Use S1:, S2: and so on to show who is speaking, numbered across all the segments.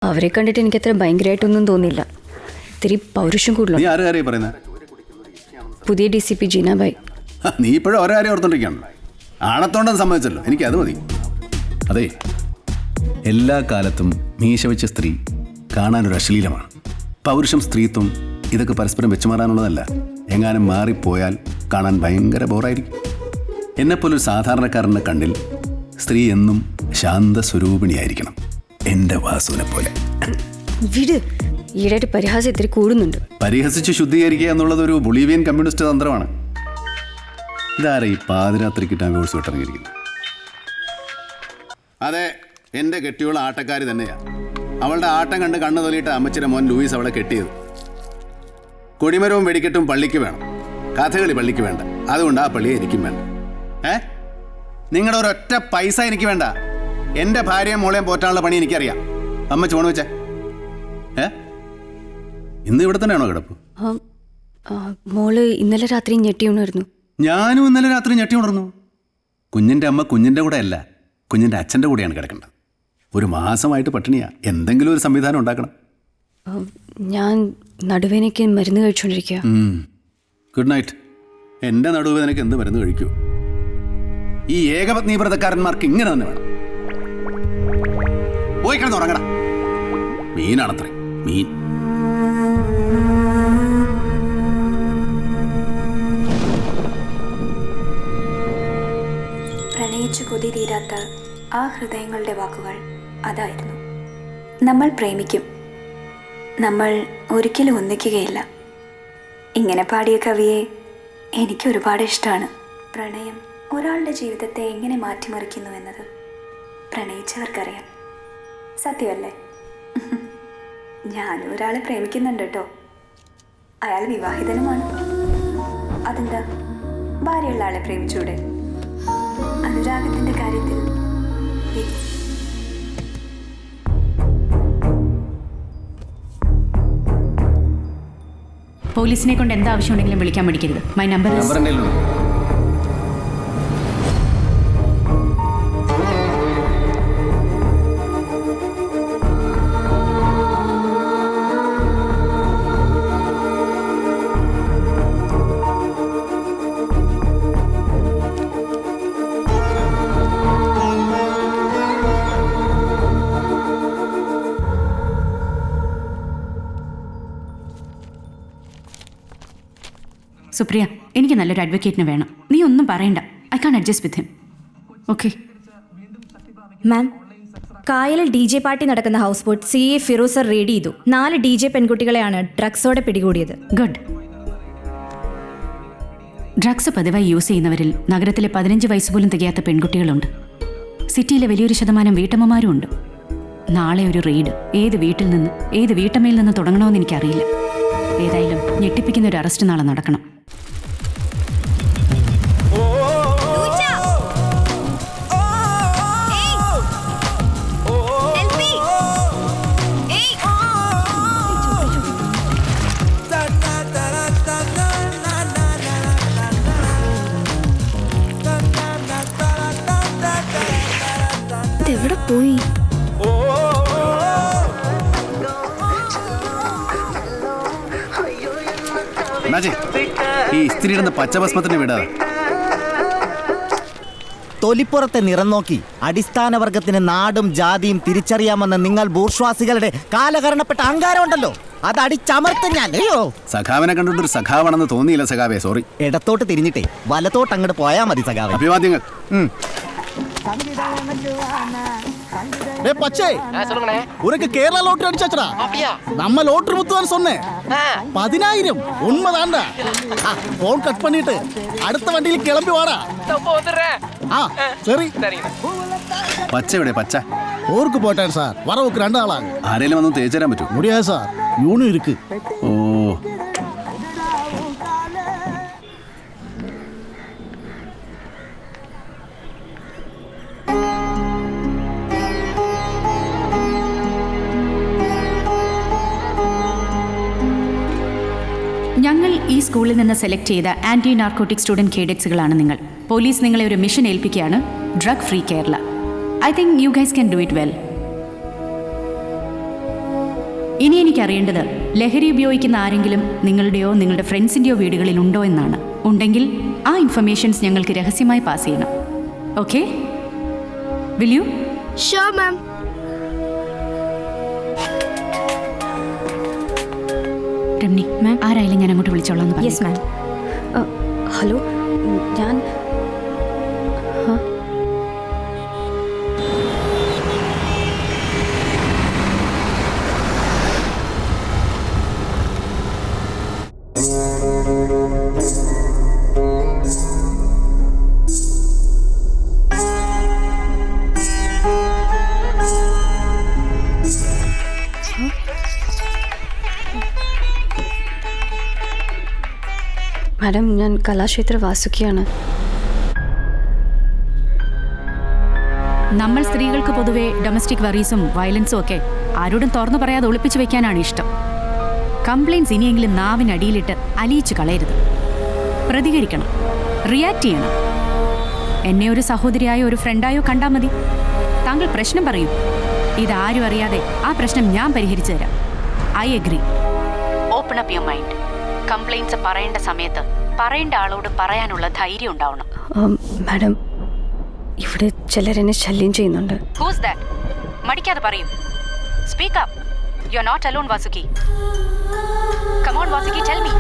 S1: അവരെ കണ്ടിട്ട് എനിക്ക് അത്ര ഭയങ്കരമായിട്ടൊന്നും തോന്നിയില്ല. ഇത്തിരി പൗരുഷം കൂടുതലാണ്. പുതിയ DCP ജീനാബായി.
S2: നീ ഇപ്പോഴും ഓരോ കാര്യം ഓർത്തോണ്ടിരിക്കുകയാണ്. ആണത്തോണ്ടെന്ന് സമ്മതിച്ചല്ലോ, എനിക്ക് അത് മതി. അതെ, എല്ലാ കാലത്തും മീശ വെച്ച സ്ത്രീ കാണാനൊരു അശ്ലീലമാണ്. പൗരുഷം, സ്ത്രീത്വം ഇതൊക്കെ പരസ്പരം വെച്ചുമാറാനുള്ളതല്ല. എങ്ങാനും മാറിപ്പോയാൽ കാണാൻ ഭയങ്കര ബോറായിരിക്കും. എന്നെപ്പോലൊരു സാധാരണക്കാരൻ്റെ കണ്ണിൽ സ്ത്രീ എന്നും ശാന്തസ്വരൂപിണിയായിരിക്കണം, എൻ്റെ വാസുവിനെ പോലെ.
S1: വിട്, ഈടായിട്ട് പരിഹാസം ഇത്തിരി കൂടുന്നുണ്ട്.
S2: പരിഹസിച്ച് ശുദ്ധീകരിക്കുക എന്നുള്ളത് ഒരു ബൊളീവിയൻ കമ്മ്യൂണിസ്റ്റ് തന്ത്രമാണ്. ഇതാരാ ഈ പാതിരാത്രിക്ക് ടാങ്കോഴ്സ് വിട്ടിറങ്ങിയിരിക്കുന്നത്? അതെ, എൻ്റെ കെട്ടിയുള്ള ആട്ടക്കാരി തന്നെയാണ്. അവളുടെ ആട്ടം കണ്ട് കണ്ണു തൊലിയിട്ട് അമ്മച്ചിയുടെ മോൻ ലൂയിസ് അവളെ കെട്ടിയത്. കൊടിമരവും വെടിക്കെട്ടും പള്ളിക്ക് വേണം, കഥകളി പള്ളിക്ക് വേണ്ട. അതുകൊണ്ട് ആ പള്ളിയെ എനിക്കും വേണ്ട. നിങ്ങളുടെ ഒരൊറ്റ പൈസ എനിക്ക് വേണ്ട. എൻ്റെ ഭാര്യയും മോളെയും പോറ്റാനുള്ള പണി എനിക്കറിയാം. അമ്മച്ചി ഫോൺ വെച്ചേ. ഇന്ന് ഇവിടെ തന്നെയാണോ കിടപ്പ്?
S1: മോള് ഇന്നലെ രാത്രി ഞെട്ടി ഉണർന്നു.
S2: ഞാനും ഇന്നലെ രാത്രി ഞെട്ടി ഉണർന്നു. കുഞ്ഞിൻ്റെ അമ്മ കുഞ്ഞിൻ്റെ കൂടെ അല്ല, കുഞ്ഞിൻ്റെ അച്ഛൻ്റെ കൂടെയാണ് കിടക്കേണ്ടത്. ഒരു മാസമായിട്ട് പട്ടിണിയാ. എന്തെങ്കിലും ഒരു സംവിധാനം ഉണ്ടാക്കണം.
S1: ഞാൻ നടുവേദനയ്ക്ക് മരുന്ന് കഴിച്ചുകൊണ്ടിരിക്കുക.
S2: Good night. എൻ്റെ നടുവേദനയ്ക്ക് എന്ത് മരുന്ന് കഴിക്കൂ? ഈ ഏകപത്നി വ്രതക്കാരന്മാർക്ക് ഇങ്ങനെ തന്നെ വേണം. പോയി കിടന്ന് ഉറങ്ങടാ. മീനാണത്രേ, മീൻ.
S3: പ്രണയിച്ചു കൊതി തീരാത്ത ആ ഹൃദയങ്ങളുടെ വാക്കുകൾ അതായിരുന്നു. നമ്മൾ പ്രേമിക്കും, നമ്മൾ ഒരിക്കലും ഒന്നിക്കുകയില്ല. ഇങ്ങനെ പാടിയ കവിയെ എനിക്ക് ഒരുപാട് ഇഷ്ടമാണ്. പ്രണയം ഒരാളുടെ ജീവിതത്തെ എങ്ങനെ മാറ്റിമറിക്കുന്നുവെന്നത് പ്രണയിച്ചവർക്കറിയാം. സത്യമല്ലേ? ഞാനും ഒരാളെ പ്രേമിക്കുന്നുണ്ട് കേട്ടോ. അയാൾ വിവാഹിതനുമാണ്. അതെന്താ, ഭാര്യയുള്ള ആളെ പ്രേമിച്ചൂടെ? അനുരാഗത്തിൻ്റെ കാര്യത്തിൽ
S4: പോലീസിനെ കൊണ്ട് എന്താ ആവശ്യമുണ്ടെങ്കിലും വിളിക്കാൻ മടിക്കരുത്. മൈ നമ്പർ സുപ്രിയ, എനിക്ക് നല്ലൊരു അഡ്വക്കേറ്റിന് വേണം. നീ ഒന്നും പറയണ്ട. I can adjust with him. Okay
S5: ma'am, കായലിൽ DJ പാർട്ടി നടക്കുന്ന house boat CA Firoz sir raid ചെയ്തു. 4 DJ പെൺകുട്ടികളെയാണ് ഡ്രഗ്സോടെ പിടികൂടിയത്.
S4: ഗുഡ്. ഡ്രഗ്സ് പതിവായി യൂസ് ചെയ്യുന്നവരിൽ നഗരത്തിലെ 15 വയസ്സ് പോലും തികയാത്ത പെൺകുട്ടികളുണ്ട്. സിറ്റിയിലെ വലിയൊരു ശതമാനം വീട്ടമ്മമാരും ഉണ്ട്. നാളെ ഒരു റെയ്ഡ് ഏത് വീട്ടിൽ നിന്ന് ഏത് വീട്ടമ്മയിൽ നിന്ന് തുടങ്ങണമെന്ന് എനിക്കറിയില്ല. ഏതായാലും ഞെട്ടിപ്പിക്കുന്ന ഒരു അറസ്റ്റ് നാളെ നടക്കണം.
S1: ഇതെവിടെ പോയി?
S2: ഈ ഇസ്ത്രീയുടെ പച്ചഭസ്മത്തിന് വിടാതെ
S6: തൊലിപ്പുറത്തെ നിറം നോക്കി അടിസ്ഥാന വർഗത്തിന് നാടും ജാതിയും തിരിച്ചറിയാമെന്ന് നിങ്ങൾ ബൂർഷ്വാസികളുടെ കാലകരണപ്പെട്ട അഹങ്കാരമുണ്ടല്ലോ, അത് അടിച്ചമർത്തും ഞാൻ. അയ്യോ,
S2: സഖാവിനെ കണ്ടിട്ടൊരു സഖാവാണെന്ന് തോന്നിയില്ല സഖാവേ, സോറി.
S6: ഇടത്തോട്ട് തിരിഞ്ഞിട്ടേ വലത്തോട്ട് അങ്ങോട്ട് പോയാൽ മതി സഖാവേ.
S2: അഭിവാദ്യങ്ങൾ.
S7: உனக்கு கேரளா லோட்டரி அடிச்சாச்சுடா. நம்ம லோட்டரி முத்துவான்னு சொன்னேன். 10,000 உண்மைதான்டா. போன் கட் பண்ணிட்டு அடுத்த வண்டியில் கிளம்பி வாடா. சரி.
S2: പച്ച എവിടെ? പച്ച
S7: ஊருக்கு போட்டேன் சார். வரவுக்கு 2 ஆளாகும்.
S2: ആരെങ്കിലും വന്ന് തേച്ച് തരാൻ പറ്റുമോ?
S7: முடியாது சார், யூனும் இருக்கு.
S2: ഓ,
S4: ഞങ്ങൾ ഈ സ്കൂളിൽ നിന്ന് സെലക്ട് ചെയ്ത ആൻറ്റി നാർക്കോട്ടിക് സ്റ്റുഡൻറ് കേഡറ്റ്സുകളാണ് നിങ്ങൾ. പോലീസ് നിങ്ങളെ ഒരു മിഷൻ ഏൽപ്പിക്കുകയാണ്, drug free Kerala. I think you guys can do it well. ഇനി എനിക്കറിയേണ്ടത് ലഹരി ഉപയോഗിക്കുന്ന ആരെങ്കിലും നിങ്ങളുടെയോ നിങ്ങളുടെ ഫ്രണ്ട്സിൻ്റെയോ വീടുകളിൽ ഉണ്ടോ എന്നാണ്. ഉണ്ടെങ്കിൽ ആ ഇൻഫർമേഷൻസ് ഞങ്ങൾക്ക് രഹസ്യമായി പാസ് ചെയ്യണം. Okay? Will you?
S8: Sure ma'am.
S4: Ramani ma'am, ആരായാലും ഞാൻ അങ്ങോട്ട് വിളിച്ചോളാം എന്ന്
S5: യെസ് മാം.
S1: ഹലോ, ഞാൻ മാഡം, ഞാൻ കലാക്ഷേത്ര വാസുകിയാണ്.
S4: നമ്മൾ സ്ത്രീകൾക്ക് പൊതുവെ ഡൊമസ്റ്റിക് വറീസും വയലൻസും ഒക്കെ ആരോടും തുറന്നു പറയാതെ ഒളിപ്പിച്ചു വെക്കാനാണ് ഇഷ്ടം. കംപ്ലൈൻറ്റ്സ് ഇനിയെങ്കിലും നാവിനടിയിലിട്ട് അലിയിച്ചു കളയരുത്. പ്രതികരിക്കണം, റിയാക്ട് ചെയ്യണം. എന്നെ ഒരു സഹോദരിയായോ ഒരു ഫ്രണ്ടായോ കണ്ടാൽ മതി. താങ്കൾ പ്രശ്നം പറയൂ. ഇതാരും അറിയാതെ ആ പ്രശ്നം ഞാൻ പരിഹരിച്ചു തരാം. I agree. Open up your mind. Complaints പറയേണ്ട സമയത്ത് പറയേണ്ട ആളോട് പറയാനുള്ള ധൈര്യം ഉണ്ടാവണം.
S1: മാഡം, ഇവിടെ ചിലരെന്നെ ശല്യം ചെയ്യുന്നുണ്ട്.
S4: Whose that? മടിക്കാതെ പറയൂ. Speak up. You are not alone Vasuki. Come on Vasuki, tell me.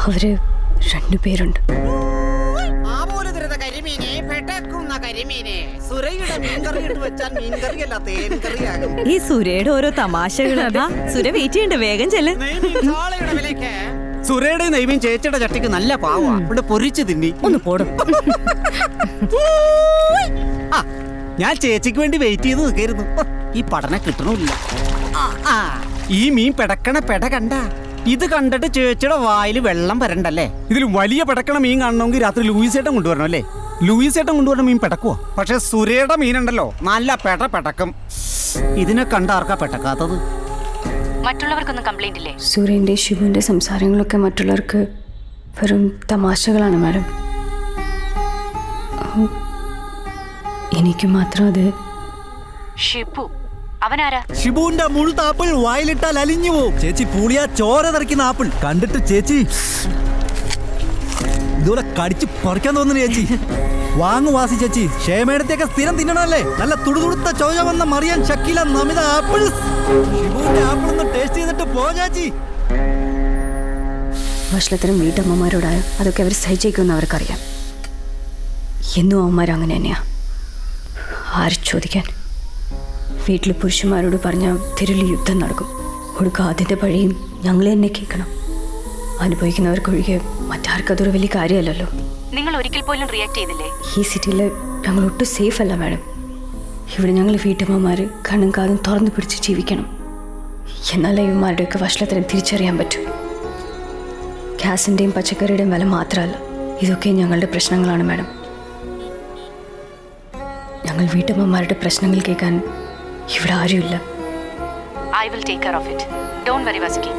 S1: അവര് രണ്ടുപേരുണ്ട്.
S9: ഈ സുരയുടെ ഓരോ തമാശകളാ. സുര വെയിറ്റ് ചെയ്യണ്ട, വേഗം ചെല്ല്.
S6: സുരയുടെ നെയ്മീൻ ചേച്ചിയുടെ ചട്ടിക്ക് നല്ല പാവാ. ഇവിടെ പൊരിച്ചു തിന്നി.
S9: ഒന്ന് പോടും.
S6: ഞാൻ ചേച്ചിക്ക് വേണ്ടി വെയിറ്റ് ചെയ്ത് നിൽക്കായിരുന്നു. ഈ പഠനം കിട്ടണില്ല. ഈ മീൻ പെടക്കണ പെട കണ്ട. ഇത് കണ്ടിട്ട് ചേച്ചിയുടെ വായിൽ വെള്ളം വരണ്ടല്ലേ? ഇതിൽ വലിയ പെടക്കണ മീൻ കാണണമെങ്കിൽ രാത്രി ലൂയിസേട്ടൻ കൊണ്ടുവരണം അല്ലേ? ലൂയിസേട്ടൻ കൊണ്ടുവരണ മീൻ പെടക്കുവോ? പക്ഷെ സുരയുടെ മീനുണ്ടല്ലോ, നല്ല പെടക്കും. ഇതിനെ കണ്ട ആർക്കാ പെട്ടക്കാത്തത്?
S4: മറ്റുള്ളവർക്കൊന്നും കംപ്ലൈന്റ് ഇല്ലേ?
S1: സൂര്യൻ്റെ ശിവുവിൻ്റെ സംസാരങ്ങളൊക്കെ മറ്റുള്ളവർക്ക് വെറും തമാശകളാണ് മാഡം. എനിക്ക് മാത്രം അത്.
S4: ഷിബു അവനാരാ?
S10: ഷിബുവിന്റെ മുഴുത്താപ്പിൾ വായിലിട്ടാൽ അലിഞ്ഞു പോവും. ചേച്ചി പൂളിയാ ചോര തെറിക്കുന്ന ആപ്പിൾ കണ്ടിട്ട് ചേച്ചി ഇതുപോലെ കടിച്ച് പറിക്കാൻ തോന്നുന്നു ചേച്ചി. വാങ്ങു വാസി ചേച്ചി. ക്ഷേമേടത്തെയൊക്കെ സ്ഥിരം തിന്നണല്ലേ? നല്ല തുടുതുടുത്ത ചോര വന്ന മറിയാൻ ഷക്കീല നമിത ആപ്പിൾ. ഷിബുവിന്റെ ആപ്പിൾ ഒന്ന് ടേസ്റ്റ് ചെയ്തിട്ട് പോ ചേച്ചി.
S1: ഭക്ഷണത്തരം വീട്ടമ്മമാരോടായ അതൊക്കെ അവർ സഹിച്ചേക്കുമെന്ന് അവർക്കറിയാം. എന്നും അവന്മാർ അങ്ങനെ തന്നെയാ. ആര് ചോദിക്കാൻ? വീട്ടിൽ പുരുഷന്മാരോട് പറഞ്ഞാൽ തിരുളി യുദ്ധം നടക്കും. ഒടുക്ക ആദ്യത്തെ പഴിയും ഞങ്ങൾ തന്നെ കേൾക്കണം. അനുഭവിക്കുന്നവർക്കൊഴികെ മറ്റാർക്കതൊരു വലിയ കാര്യമല്ലല്ലോ.
S4: നിങ്ങൾ ഒരിക്കൽ പോലും റിയാക്ട് ചെയ്തില്ലേ?
S1: ഈ സിറ്റിയിൽ ഞങ്ങൾ ഒട്ടും സേഫ് അല്ല മാഡം. ഇവിടെ ഞങ്ങൾ വീട്ടമ്മമാർ കണ്ണും കാതും തുറന്നു പിടിച്ച് ജീവിക്കണം. എന്നാലേ ഇവന്മാരുടെയൊക്കെ വഷളത്തരം തിരിച്ചറിയാൻ പറ്റൂ. ഗ്യാസിൻ്റെയും പച്ചക്കറിയുടെയും വില മാത്രമല്ല, ഇതൊക്കെ ഞങ്ങളുടെ പ്രശ്നങ്ങളാണ് മാഡം. ഞങ്ങൾ വീട്ടമ്മമാരുടെ പ്രശ്നങ്ങൾ കേൾക്കാൻ ഇവിടെ ആരുമില്ല.
S4: I will take care of it. Don't worry, Vasuki.